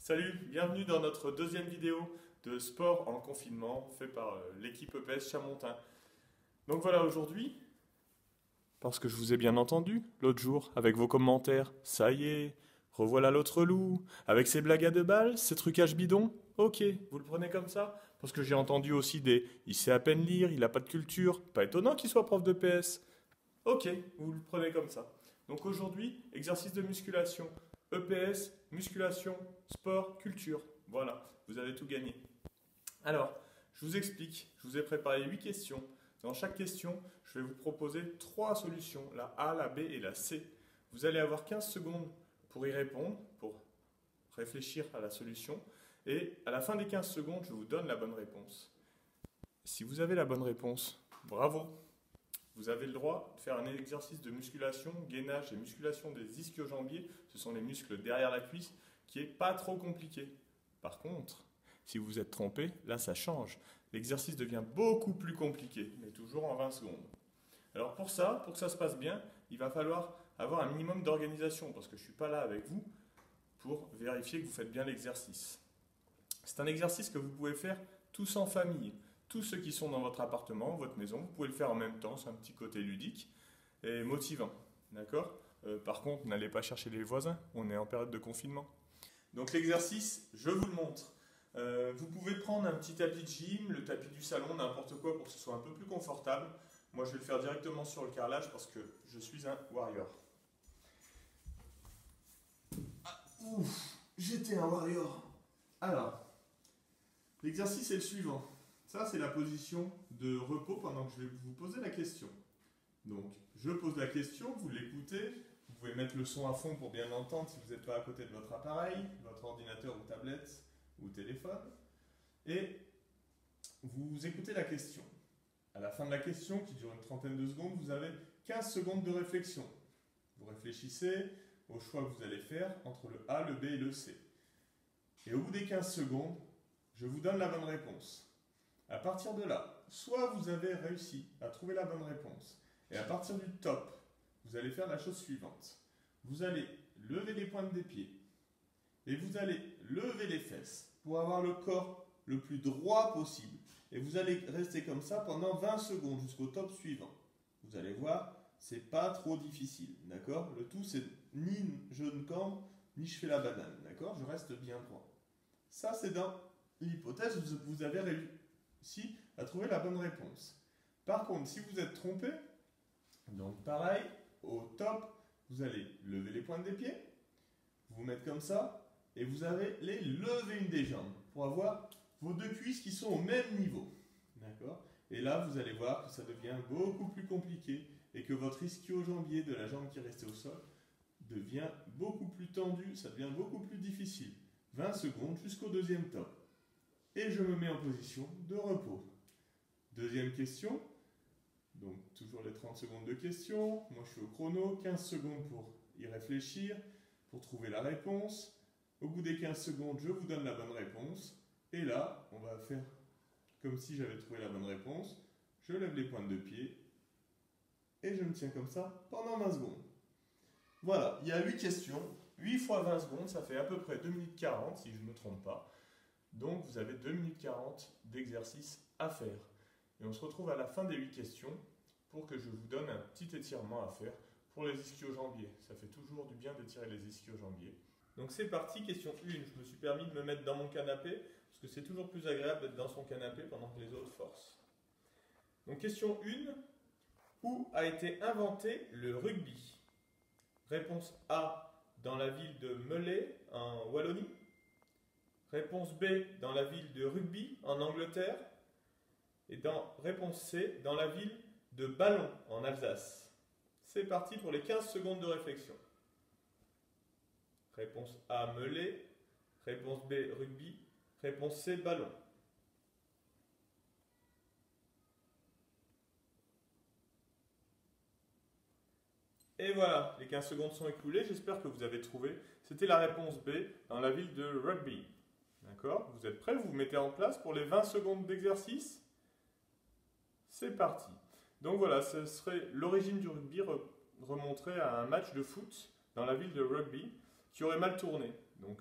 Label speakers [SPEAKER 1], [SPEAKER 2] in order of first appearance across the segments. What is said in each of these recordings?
[SPEAKER 1] Salut, bienvenue dans notre deuxième vidéo de sport en confinement fait par l'équipe EPS Chamontin. Donc voilà, aujourd'hui, parce que je vous ai bien entendu l'autre jour avec vos commentaires, ça y est, revoilà l'autre loup, avec ses blagues à deux balles, ses trucages bidons, ok, vous le prenez comme ça? Parce que j'ai entendu aussi des il sait à peine lire, il n'a pas de culture, pas étonnant qu'il soit prof de PS. Ok, vous le prenez comme ça. Donc aujourd'hui, exercice de musculation. EPS, musculation, sport, culture. Voilà, vous avez tout gagné. Alors, je vous explique. Je vous ai préparé 8 questions. Dans chaque question, je vais vous proposer 3 solutions, la A, la B et la C. Vous allez avoir 15 secondes pour y répondre, pour réfléchir à la solution. Et à la fin des 15 secondes, je vous donne la bonne réponse. Si vous avez la bonne réponse, bravo! Vous avez le droit de faire un exercice de musculation, gainage et musculation des ischio-jambiers, ce sont les muscles derrière la cuisse, qui est pas trop compliqué. Par contre, si vous vous êtes trompé, là ça change. L'exercice devient beaucoup plus compliqué, mais toujours en 20 secondes. Alors pour que ça se passe bien, il va falloir avoir un minimum d'organisation, parce que je ne suis pas là avec vous pour vérifier que vous faites bien l'exercice. C'est un exercice que vous pouvez faire tous en famille. Tous ceux qui sont dans votre appartement, votre maison, vous pouvez le faire en même temps, c'est un petit côté ludique et motivant. D'accord ? Par contre, n'allez pas chercher les voisins, on est en période de confinement. Donc l'exercice, je vous le montre. Vous pouvez prendre un petit tapis de gym, le tapis du salon, n'importe quoi pour que ce soit un peu plus confortable. Moi, je vais le faire directement sur le carrelage parce que je suis un warrior. Ah, ouf, j'étais un warrior. Alors, l'exercice est le suivant. Ça, c'est la position de repos pendant que je vais vous poser la question. Donc, je pose la question, vous l'écoutez. Vous pouvez mettre le son à fond pour bien l'entendre si vous n'êtes pas à côté de votre appareil, votre ordinateur ou tablette ou téléphone. Et vous écoutez la question. À la fin de la question, qui dure une trentaine de secondes, vous avez 15 secondes de réflexion. Vous réfléchissez au choix que vous allez faire entre le A, le B et le C. Et au bout des 15 secondes, je vous donne la bonne réponse. À partir de là, soit vous avez réussi à trouver la bonne réponse, et à partir du top, vous allez faire la chose suivante. Vous allez lever les pointes des pieds, et vous allez lever les fesses pour avoir le corps le plus droit possible. Et vous allez rester comme ça pendant 20 secondes jusqu'au top suivant. Vous allez voir, c'est pas trop difficile, d'accord? Le tout, c'est ni je ne cambre, ni je fais la banane, d'accord? Je reste bien droit. Ça, c'est dans l'hypothèse où vous avez réussi à trouver la bonne réponse. Par contre, si vous êtes trompé, donc pareil, au top, vous allez lever les pointes des pieds, vous mettre comme ça, et vous allez les lever une des jambes pour avoir vos deux cuisses qui sont au même niveau. D'accord? Et là, vous allez voir que ça devient beaucoup plus compliqué et que votre ischio-jambier de la jambe qui est restée au sol devient beaucoup plus tendu, ça devient beaucoup plus difficile. 20 secondes jusqu'au deuxième top. Et je me mets en position de repos. Deuxième question. Donc toujours les 30 secondes de question. Moi je suis au chrono. 15 secondes pour y réfléchir, pour trouver la réponse. Au bout des 15 secondes, je vous donne la bonne réponse. Et là, on va faire comme si j'avais trouvé la bonne réponse. Je lève les pointes de pied. Et je me tiens comme ça pendant 20 secondes. Voilà, il y a 8 questions. 8 fois 20 secondes, ça fait à peu près 2 minutes 40 si je ne me trompe pas. Donc vous avez 2 minutes 40 d'exercice à faire. Et on se retrouve à la fin des 8 questions pour que je vous donne un petit étirement à faire pour les ischio-jambiers. Ça fait toujours du bien d'étirer les ischio-jambiers. Donc c'est parti, question 1. Je me suis permis de me mettre dans mon canapé parce que c'est toujours plus agréable d'être dans son canapé pendant que les autres forcent. Donc question 1. Où a été inventé le rugby? Réponse A, dans la ville de Melay en Wallonie. Réponse B, dans la ville de Rugby, en Angleterre. Et réponse C, dans la ville de Ballon, en Alsace. C'est parti pour les 15 secondes de réflexion. Réponse A, Melay. Réponse B, Rugby. Réponse C, Ballon. Et voilà, les 15 secondes sont écoulées. J'espère que vous avez trouvé. C'était la réponse B, dans la ville de Rugby. D'accord? Vous êtes prêts? Vous vous mettez en place pour les 20 secondes d'exercice? C'est parti. Donc voilà, ce serait l'origine du rugby remonterait à un match de foot dans la ville de Rugby qui aurait mal tourné. Donc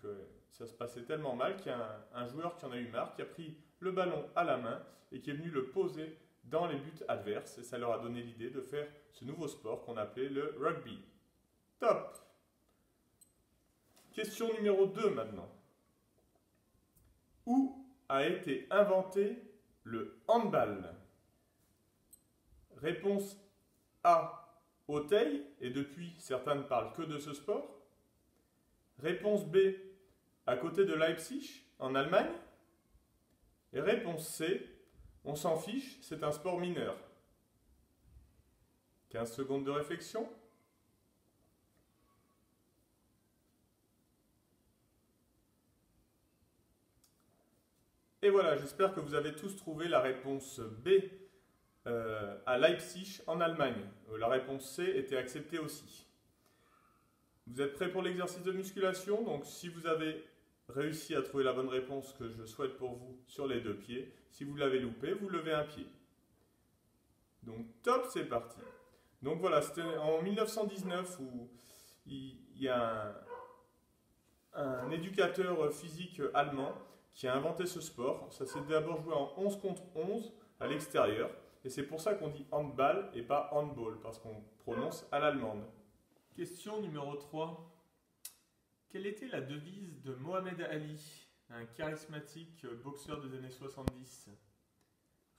[SPEAKER 1] ça se passait tellement mal qu'il y a un joueur qui en a eu marre, qui a pris le ballon à la main et qui est venu le poser dans les buts adverses. Et ça leur a donné l'idée de faire ce nouveau sport qu'on appelait le rugby. Top! Question numéro 2 maintenant. Où a été inventé le handball? Réponse A, Auteuil, et depuis certains ne parlent que de ce sport. Réponse B, à côté de Leipzig, en Allemagne. Et réponse C, on s'en fiche, c'est un sport mineur. 15 secondes de réflexion. Et voilà, j'espère que vous avez tous trouvé la réponse B à Leipzig en Allemagne. La réponse C était acceptée aussi. Vous êtes prêts pour l'exercice de musculation? Donc si vous avez réussi à trouver la bonne réponse que je souhaite pour vous sur les 2 pieds, si vous l'avez loupé, vous levez un pied. Donc top, c'est parti. Donc voilà, c'était en 1919 où il y a un éducateur physique allemand qui a inventé ce sport. Ça s'est d'abord joué en 11 contre 11 à l'extérieur. Et c'est pour ça qu'on dit handball et pas handball, parce qu'on prononce à l'allemande. Question numéro 3. Quelle était la devise de Mohamed Ali, un charismatique boxeur des années 70?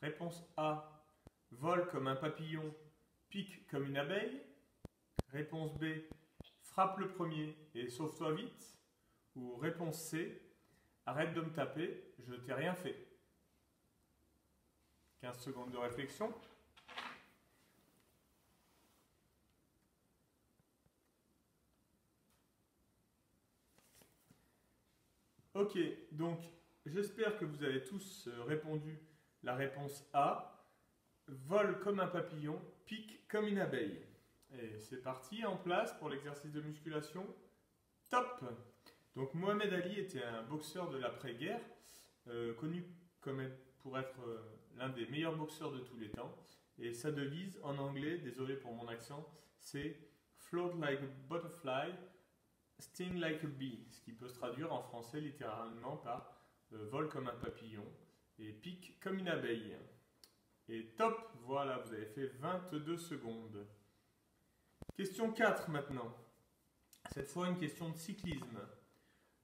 [SPEAKER 1] Réponse A. Vole comme un papillon, pique comme une abeille. Réponse B. Frappe le premier et sauve-toi vite. Ou réponse C. Arrête de me taper, je t'ai rien fait. 15 secondes de réflexion. Ok, donc j'espère que vous avez tous répondu la réponse A. Vole comme un papillon, pique comme une abeille. Et c'est parti, en place pour l'exercice de musculation. Top! Donc Mohamed Ali était un boxeur de l'après-guerre, connu pour être l'un des meilleurs boxeurs de tous les temps. Et sa devise en anglais, désolé pour mon accent, c'est Float like a butterfly, sting like a bee, ce qui peut se traduire en français littéralement par vole comme un papillon et pique comme une abeille. Et top, voilà, vous avez fait 22 secondes. Question 4 maintenant. Cette fois une question de cyclisme.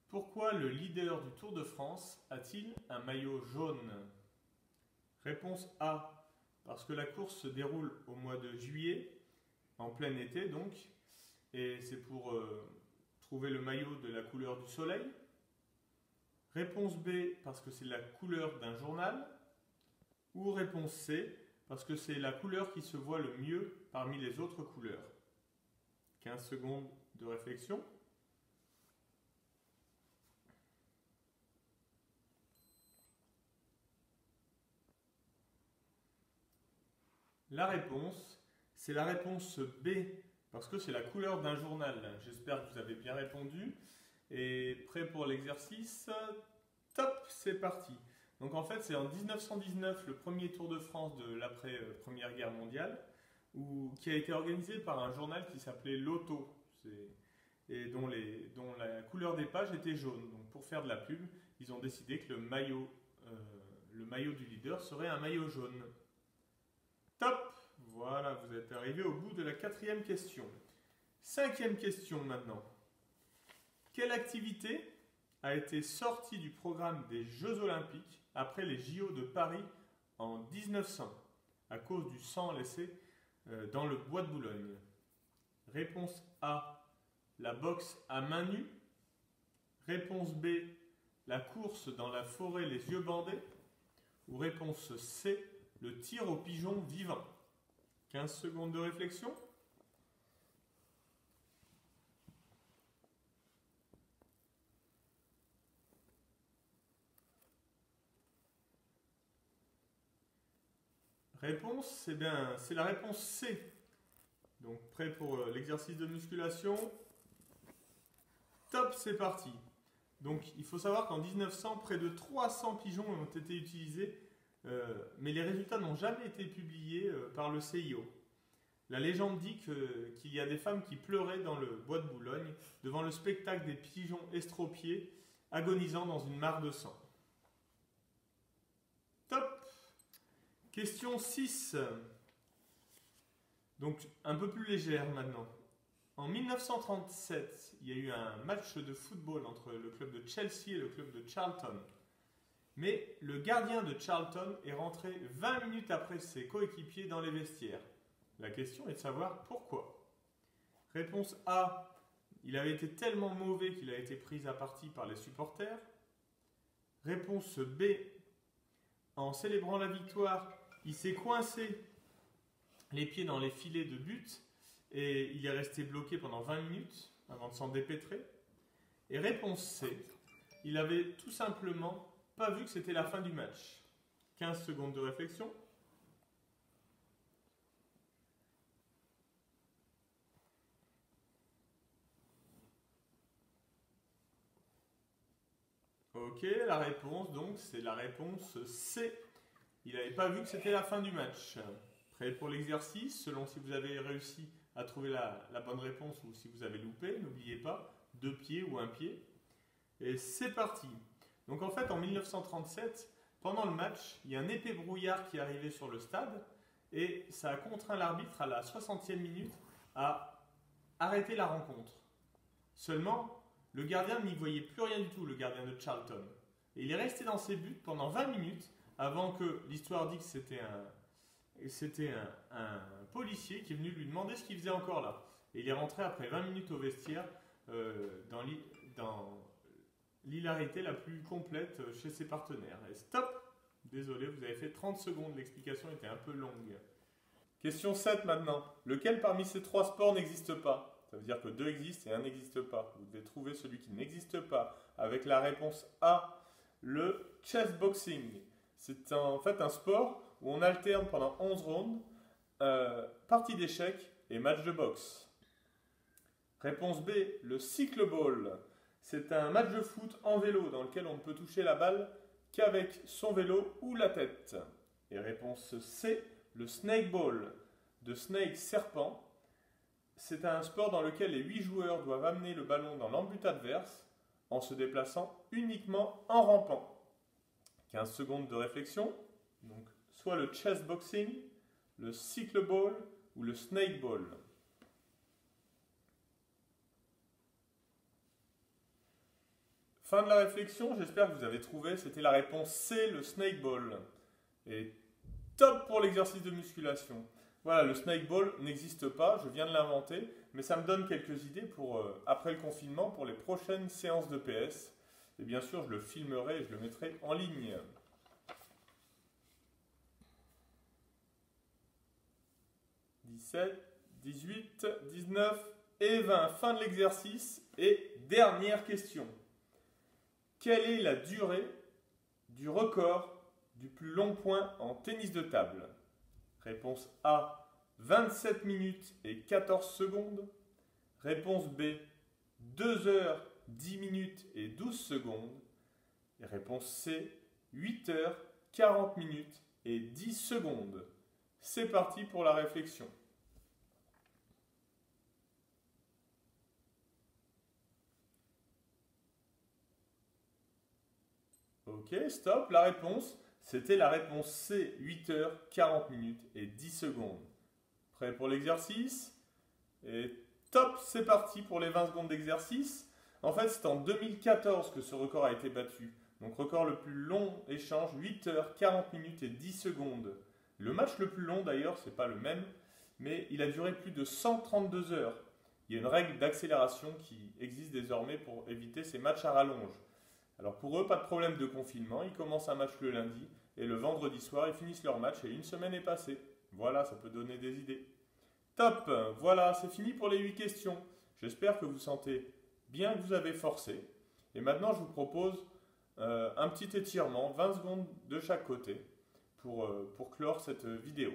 [SPEAKER 1] Pourquoi le leader du Tour de France a-t-il un maillot jaune? Réponse A. Parce que la course se déroule au mois de juillet, en plein été donc, et c'est pour trouver le maillot de la couleur du soleil. Réponse B. Parce que c'est la couleur d'un journal. Ou réponse C. Parce que c'est la couleur qui se voit le mieux parmi les autres couleurs. 15 secondes de réflexion. La réponse, c'est la réponse B, parce que c'est la couleur d'un journal. J'espère que vous avez bien répondu. Et prêt pour l'exercice? Top, c'est parti. Donc en fait, c'est en 1919, le premier Tour de France de l'après-Première Guerre mondiale, qui a été organisé par un journal qui s'appelait L'Auto, et dont la couleur des pages était jaune. Donc pour faire de la pub, ils ont décidé que le maillot du leader serait un maillot jaune. Top! Voilà, vous êtes arrivé au bout de la 4e question. 5e question maintenant. Quelle activité a été sortie du programme des Jeux Olympiques après les JO de Paris en 1900 à cause du sang laissé dans le bois de Boulogne? Réponse A, la boxe à main nue. Réponse B, la course dans la forêt les yeux bandés. Ou réponse C, le tir au pigeon vivant. 15 secondes de réflexion. Réponse, c'est la réponse C. Donc prêt pour l'exercice de musculation? Top, c'est parti. Donc il faut savoir qu'en 1900, près de 300 pigeons ont été utilisés, mais les résultats n'ont jamais été publiés par le CIO. La légende dit qu'il y a des femmes qui pleuraient dans le bois de Boulogne devant le spectacle des pigeons estropiés agonisant dans une mare de sang. Top! Question 6. Donc un peu plus légère maintenant. En 1937, il y a eu un match de football entre le club de Chelsea et le club de Charlton. Mais le gardien de Charlton est rentré 20 minutes après ses coéquipiers dans les vestiaires. La question est de savoir pourquoi. Réponse A. Il avait été tellement mauvais qu'il a été pris à partie par les supporters. Réponse B. En célébrant la victoire, il s'est coincé les pieds dans les filets de but et il est resté bloqué pendant 20 minutes avant de s'en dépêtrer. Et réponse C. Il avait tout simplement pas vu que c'était la fin du match. 15 secondes de réflexion. Ok, la réponse donc c'est la réponse C. Il n'avait pas vu que c'était la fin du match. Prêt pour l'exercice, selon si vous avez réussi à trouver la bonne réponse ou si vous avez loupé, n'oubliez pas, 2 pieds ou 1 pied. Et c'est parti. Donc en fait en 1937, pendant le match, il y a un épais brouillard qui est arrivé sur le stade et ça a contraint l'arbitre à la 60e minute à arrêter la rencontre. Seulement, le gardien n'y voyait plus rien du tout, le gardien de Charlton. Et il est resté dans ses buts pendant 20 minutes avant que l'histoire dit que c'était un policier qui est venu lui demander ce qu'il faisait encore là. Et il est rentré après 20 minutes au vestiaire dans l'hilarité la plus complète chez ses partenaires. Et stop! Désolé, vous avez fait 30 secondes, l'explication était un peu longue. Question 7 maintenant. Lequel parmi ces 3 sports n'existe pas? Ça veut dire que 2 existent et 1 n'existe pas. Vous devez trouver celui qui n'existe pas avec la réponse A, le chessboxing. C'est en fait un sport où on alterne pendant 11 rounds, partie d'échecs et match de boxe. Réponse B, le cycleball. C'est un match de foot en vélo dans lequel on ne peut toucher la balle qu'avec son vélo ou la tête. Et réponse C, le snakeball. De snake, serpent. C'est un sport dans lequel les 8 joueurs doivent amener le ballon dans l'embut adverse en se déplaçant uniquement en rampant. 15 secondes de réflexion. Donc, soit le chessboxing, le cycleball ou le snakeball. Fin de la réflexion, j'espère que vous avez trouvé, c'était la réponse C, le snakeball. Et top pour l'exercice de musculation. Voilà, le snakeball n'existe pas, je viens de l'inventer, mais ça me donne quelques idées pour, après le confinement, pour les prochaines séances de PS. Et bien sûr, je le filmerai et je le mettrai en ligne. « 17, 18, 19 et 20. Fin de l'exercice. Et dernière question. Quelle est la durée du record du plus long point en tennis de table? Réponse A, 27 minutes et 14 secondes. Réponse B, 2 heures, 10 minutes et 12 secondes. Et réponse C, 8 heures, 40 minutes et 10 secondes. C'est parti pour la réflexion. Ok, stop, la réponse, c'était la réponse C, 8 heures, 40 minutes et 10 secondes. Prêt pour l'exercice? Et top, c'est parti pour les 20 secondes d'exercice. En fait, c'est en 2014 que ce record a été battu. Donc, record le plus long échange, 8 heures, 40 minutes et 10 secondes. Le match le plus long, d'ailleurs, c'est pas le même, mais il a duré plus de 132 heures. Il y a une règle d'accélération qui existe désormais pour éviter ces matchs à rallonge. Alors pour eux, pas de problème de confinement, ils commencent un match le lundi et le vendredi soir, ils finissent leur match et une semaine est passée. Voilà, ça peut donner des idées. Top, voilà, c'est fini pour les 8 questions. J'espère que vous sentez bien que vous avez forcé. Et maintenant, je vous propose un petit étirement, 20 secondes de chaque côté pour clore cette vidéo.